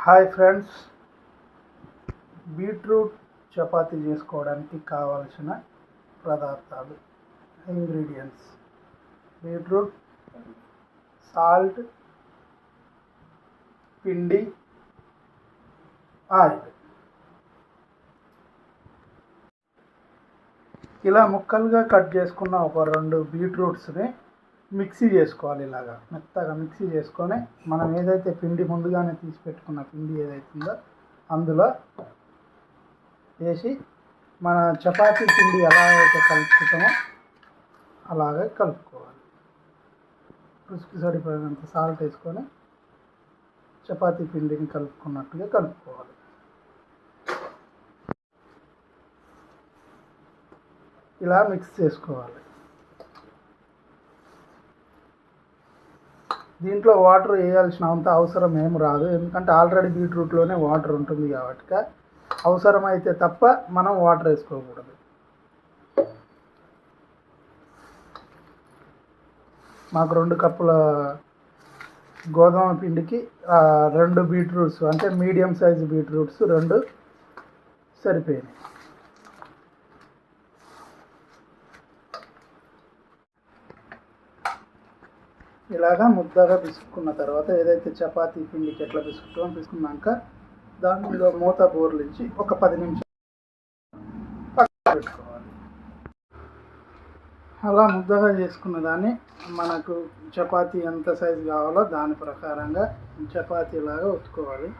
Hi friends, beetroot chapati చేసుకోవడానికి కావలసిన పదార్థాలు, ఇంగ్రీడియంట్స్: బీట్రూట్, సాల్ట్, పిండి, ఆయిల్. ఇలా ముక్కలుగా కట్ చేసుకున్న ఒక 2 బీట్రూట్స్ని మిక్సీ చేసుకోవాలి. ఇలాగా మెత్తగా మిక్సీ చేసుకొని మనం ఏదైతే పిండి ముందుగానే తీసి పెట్టుకున్న పిండి ఏదైతుందో అందులో వేసి మన చపాతీ పిండి ఎలా అయితే కలుపుకుంటామో అలాగే కలుపుకోవాలి. రుచికి సరిపడినంత సాల్ట్ వేసుకొని చపాతీ పిండిని కలుపుకున్నట్టుగా కలుపుకోవాలి. ఇలా మిక్స్ చేసుకోవాలి. దీంట్లో వాటర్ వేయాల్సినంత అవసరం ఏమి రాదు, ఎందుకంటే ఆల్రెడీ బీట్రూట్లోనే వాటర్ ఉంటుంది కాబట్టి అవసరమైతే తప్ప మనం వాటర్ వేసుకోకూడదు. మాకు 2 కప్పుల గోధుమ పిండికి 2 బీట్రూట్స్, అంటే మీడియం సైజు బీట్రూట్స్ 2 సరిపోయినాయి. ఇలాగా ముద్దగా పిసుక్కున్న తర్వాత ఏదైతే చపాతీ పిండికి ఎట్లా పిసుకున్నాక దాని మీద మూత బోర్లించి ఒక 10 నిమిషాలు పక్కన పెట్టుకోవాలి. అలా ముద్దగా చేసుకున్న దాన్ని మనకు చపాతీ ఎంత సైజు కావాలో దాని ప్రకారంగా చపాతీలాగా ఒత్తుకోవాలి.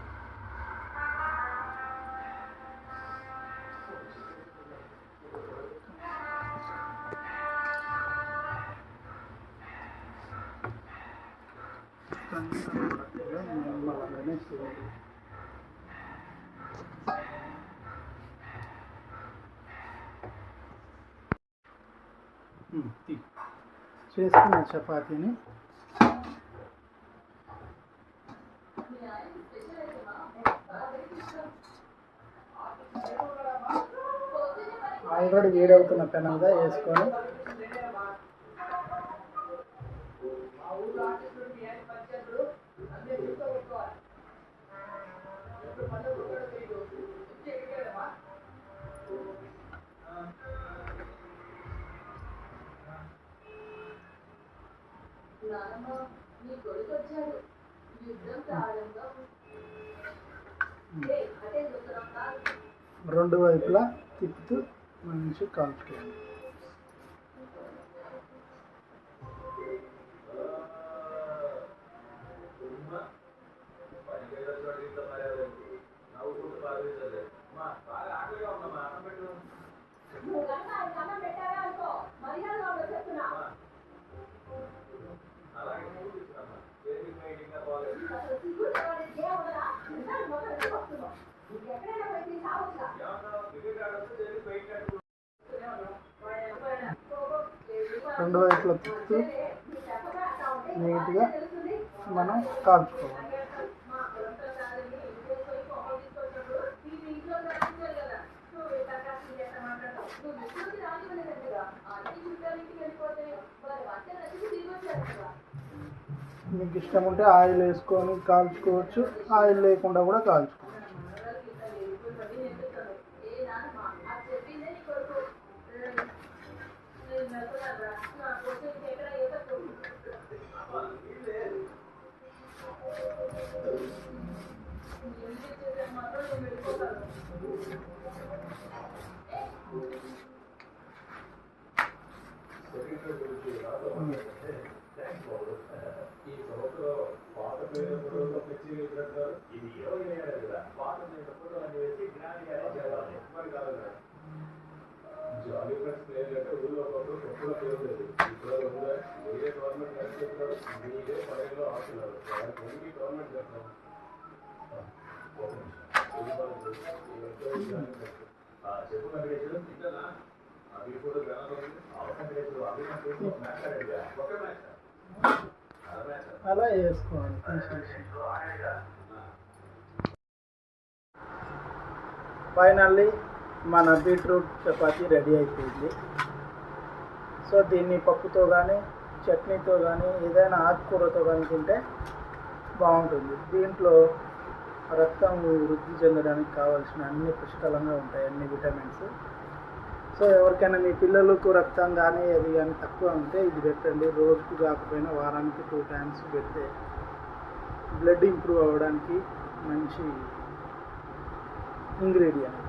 చేసుకున్న చపాతీని ఆల్రెడీ వేడవుతున్న పెనం మీద వేసుకొని రెండు వైపులా తిప్పుతూ మంచిగా కాల్చుకోవాలి. రెండు వైపులా తిప్పుతూ నీట్గా మనం కాల్చుకోవాలి. మీకు ఇష్టం ఉంటే ఆయిల్ వేసుకొని కాల్చుకోవచ్చు, ఆయిల్ లేకుండా కూడా కాల్చుకోవచ్చు. అలా వేసుకోవాలి. ఫైనల్లీ మన బీట్రూట్ చపాతీ రెడీ అయిపోయింది. సో దీన్ని పప్పుతో కానీ చట్నీతో కానీ ఏదైనా ఆకుకూరతో కానీ తింటే బాగుంటుంది. దీంట్లో రక్తం వృద్ధి చెందడానికి కావాల్సిన అన్ని పుష్కలంగా ఉంటాయి, అన్ని విటమిన్స్. సో ఎవరికైనా మీ పిల్లలకు రక్తం కానీ అది కానీ తక్కువ ఉంటే ఇది పెట్టండి. రోజుకు కాకపోయినా వారానికి 2 టైమ్స్ పెడితే బ్లడ్ ఇంప్రూవ్ అవ్వడానికి మంచి ఇంగ్రీడియంట్.